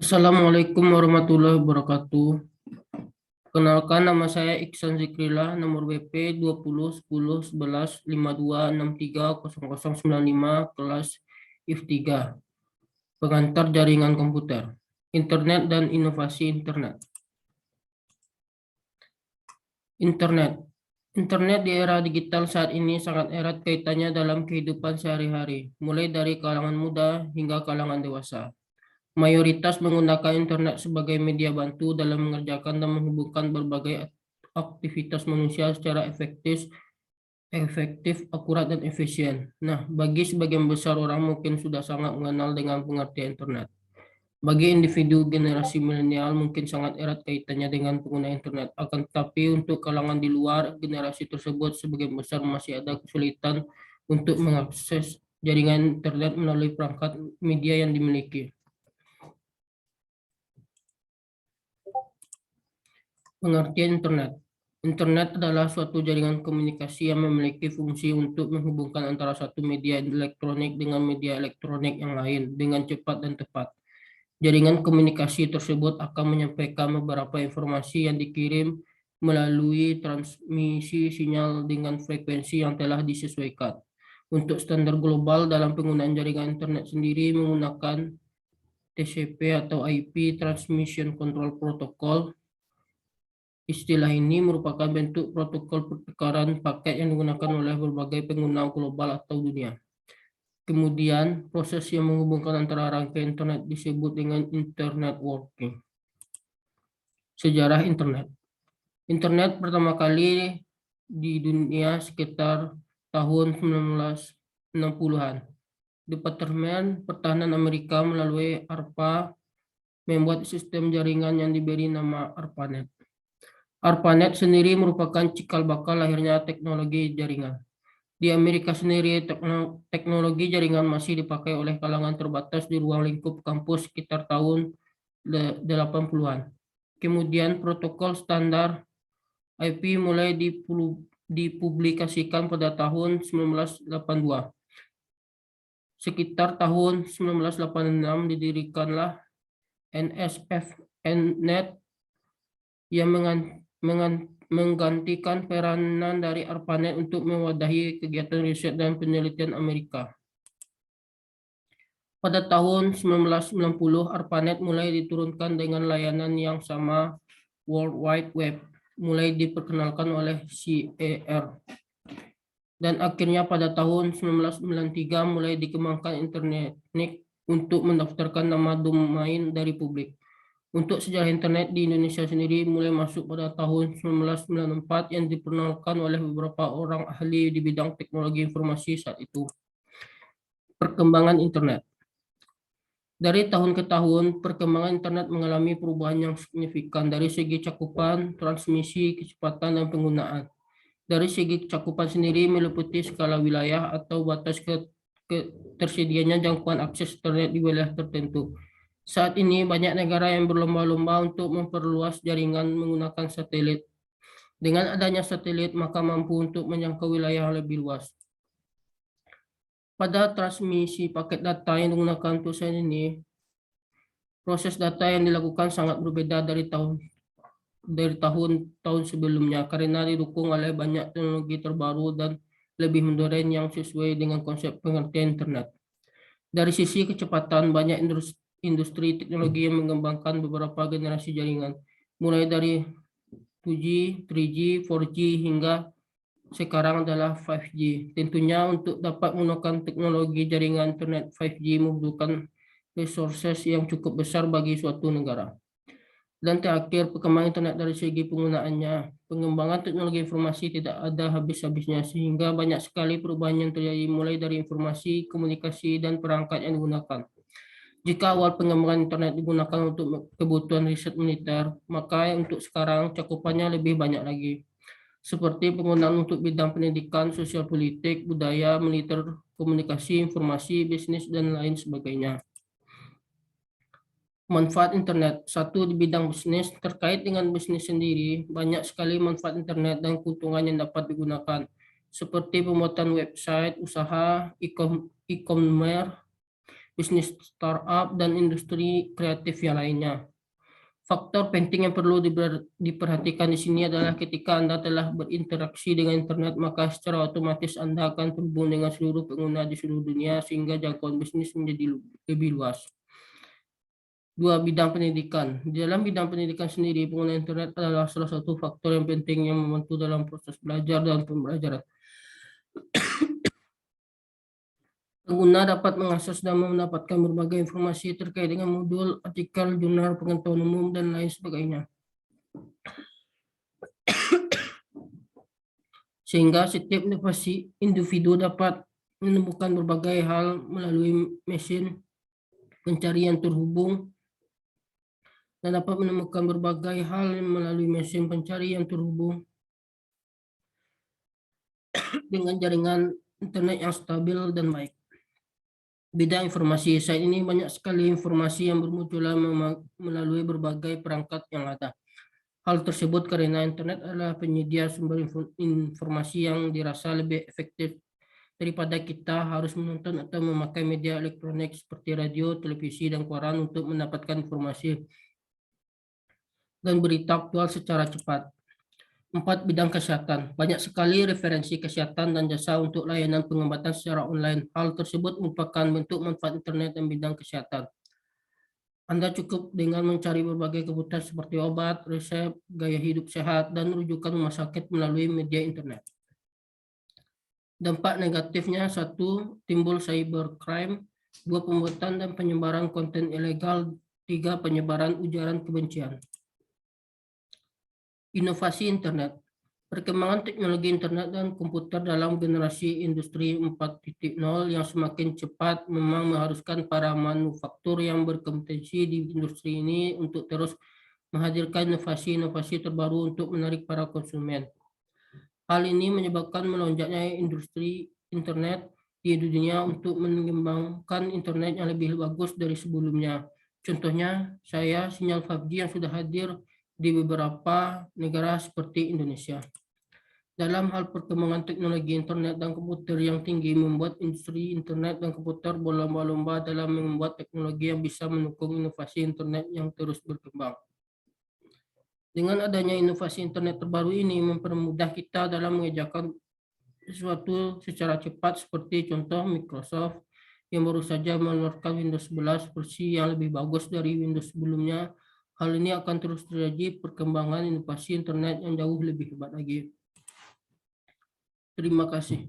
Assalamualaikum warahmatullahi wabarakatuh. Kenalkan, nama saya Iksan Zikrillah, nomor BP 20 10 11 52 63 0095, kelas IF3, pengantar jaringan komputer, internet dan inovasi internet. Internet. Internet di era digital saat ini sangat erat kaitannya dalam kehidupan sehari-hari, mulai dari kalangan muda hingga kalangan dewasa. Mayoritas menggunakan internet sebagai media bantu dalam mengerjakan dan menghubungkan berbagai aktivitas manusia secara efektif, akurat, dan efisien. Nah, bagi sebagian besar orang mungkin sudah sangat mengenal dengan pengertian internet. Bagi individu generasi milenial mungkin sangat erat kaitannya dengan pengguna internet. Akan tetapi untuk kalangan di luar generasi tersebut sebagian besar masih ada kesulitan untuk mengakses jaringan internet melalui perangkat media yang dimiliki. Pengertian internet. Internet adalah suatu jaringan komunikasi yang memiliki fungsi untuk menghubungkan antara satu media elektronik dengan media elektronik yang lain dengan cepat dan tepat. Jaringan komunikasi tersebut akan menyampaikan beberapa informasi yang dikirim melalui transmisi sinyal dengan frekuensi yang telah disesuaikan. Untuk standar global dalam penggunaan jaringan internet sendiri menggunakan TCP atau IP Transmission Control Protocol. Istilah ini merupakan bentuk protokol pertukaran paket yang digunakan oleh berbagai pengguna global atau dunia. Kemudian, proses yang menghubungkan antara rangkaian internet disebut dengan internet working. Sejarah internet. Internet pertama kali di dunia sekitar tahun 1960-an. Departemen Pertahanan Amerika melalui ARPA membuat sistem jaringan yang diberi nama ARPANET. ARPANET sendiri merupakan cikal bakal lahirnya teknologi jaringan. Di Amerika sendiri, teknologi jaringan masih dipakai oleh kalangan terbatas di ruang lingkup kampus sekitar tahun 80-an. Kemudian protokol standar IP mulai dipublikasikan pada tahun 1982. Sekitar tahun 1986 didirikanlah NSF/Net yang menggantikan peranan dari ARPANET untuk mewadahi kegiatan riset dan penelitian Amerika. Pada tahun 1990, ARPANET mulai diturunkan dengan layanan yang sama, World Wide Web, mulai diperkenalkan oleh CER. Dan akhirnya pada tahun 1993 mulai dikembangkan Internet untuk mendaftarkan nama domain dari publik. Untuk sejarah internet di Indonesia sendiri mulai masuk pada tahun 1994 yang diperkenalkan oleh beberapa orang ahli di bidang teknologi informasi saat itu. Perkembangan internet. Dari tahun ke tahun, perkembangan internet mengalami perubahan yang signifikan dari segi cakupan, transmisi, kecepatan, dan penggunaan. Dari segi cakupan sendiri meliputi skala wilayah atau batas tersedianya jangkauan akses internet di wilayah tertentu. Saat ini banyak negara yang berlomba-lomba untuk memperluas jaringan menggunakan satelit. Dengan adanya satelit, maka mampu untuk menjangkau wilayah lebih luas. Pada transmisi paket data yang digunakan untuk saat ini, proses data yang dilakukan sangat berbeda dari tahun sebelumnya karena didukung oleh banyak teknologi terbaru dan lebih modern yang sesuai dengan konsep pengertian internet. Dari sisi kecepatan, banyak industri teknologi yang mengembangkan beberapa generasi jaringan, mulai dari 2G, 3G, 4G, hingga sekarang adalah 5G. Tentunya untuk dapat menggunakan teknologi jaringan internet 5G membutuhkan resources yang cukup besar bagi suatu negara. Dan terakhir, perkembangan internet dari segi penggunaannya. Pengembangan teknologi informasi tidak ada habis-habisnya, sehingga banyak sekali perubahan yang terjadi mulai dari informasi, komunikasi, dan perangkat yang digunakan. Jika awal pengembangan internet digunakan untuk kebutuhan riset militer, maka untuk sekarang cakupannya lebih banyak lagi. Seperti penggunaan untuk bidang pendidikan, sosial politik, budaya, militer, komunikasi, informasi, bisnis, dan lain sebagainya. Manfaat internet. Satu, di bidang bisnis, terkait dengan bisnis sendiri, banyak sekali manfaat internet dan keuntungan yang dapat digunakan, seperti pembuatan website, usaha, e-commerce, bisnis startup, dan industri kreatif yang lainnya. Faktor penting yang perlu diperhatikan di sini adalah ketika Anda telah berinteraksi dengan internet, maka secara otomatis Anda akan terhubung dengan seluruh pengguna di seluruh dunia sehingga jangkauan bisnis menjadi lebih luas. 2. Bidang pendidikan. Di dalam bidang pendidikan sendiri, penggunaan internet adalah salah satu faktor yang penting yang membantu dalam proses belajar dan pembelajaran. Pengguna dapat mengakses dan mendapatkan berbagai informasi terkait dengan modul, artikel, jurnal, pengetahuan umum, dan lain sebagainya. Sehingga setiap individu dapat menemukan berbagai hal melalui mesin pencarian terhubung dan dapat menemukan berbagai hal melalui mesin pencarian terhubung dengan jaringan internet yang stabil dan baik. Bidang informasi. Saat ini banyak sekali informasi yang bermunculan melalui berbagai perangkat yang ada. Hal tersebut karena internet adalah penyedia sumber informasi yang dirasa lebih efektif daripada kita harus menonton atau memakai media elektronik seperti radio, televisi, dan koran untuk mendapatkan informasi dan berita aktual secara cepat. 4. Bidang kesehatan. Banyak sekali referensi kesehatan dan jasa untuk layanan pengobatan secara online. Hal tersebut merupakan bentuk manfaat internet dan bidang kesehatan. Anda cukup dengan mencari berbagai kebutuhan seperti obat, resep, gaya hidup sehat, dan rujukan rumah sakit melalui media internet. Dampak negatifnya: 1. Timbul cybercrime. 2. Pembuatan dan penyebaran konten ilegal. 3. Penyebaran ujaran kebencian. Inovasi internet. Perkembangan teknologi internet dan komputer dalam generasi industri 4.0 yang semakin cepat memang mengharuskan para manufaktur yang berkompetensi di industri ini untuk terus menghadirkan inovasi-inovasi terbaru untuk menarik para konsumen. Hal ini menyebabkan melonjaknya industri internet di dunia untuk mengembangkan internet yang lebih bagus dari sebelumnya. Contohnya, sinyal 5G yang sudah hadir di beberapa negara seperti Indonesia. Dalam hal perkembangan teknologi internet dan komputer yang tinggi, membuat industri internet dan komputer berlomba-lomba dalam membuat teknologi yang bisa mendukung inovasi internet yang terus berkembang. Dengan adanya inovasi internet terbaru ini mempermudah kita dalam mengerjakan sesuatu secara cepat, seperti contoh Microsoft yang baru saja mengeluarkan Windows 11 versi yang lebih bagus dari Windows sebelumnya. Hal ini akan terus terjadi perkembangan inovasi internet yang jauh lebih hebat lagi. Terima kasih.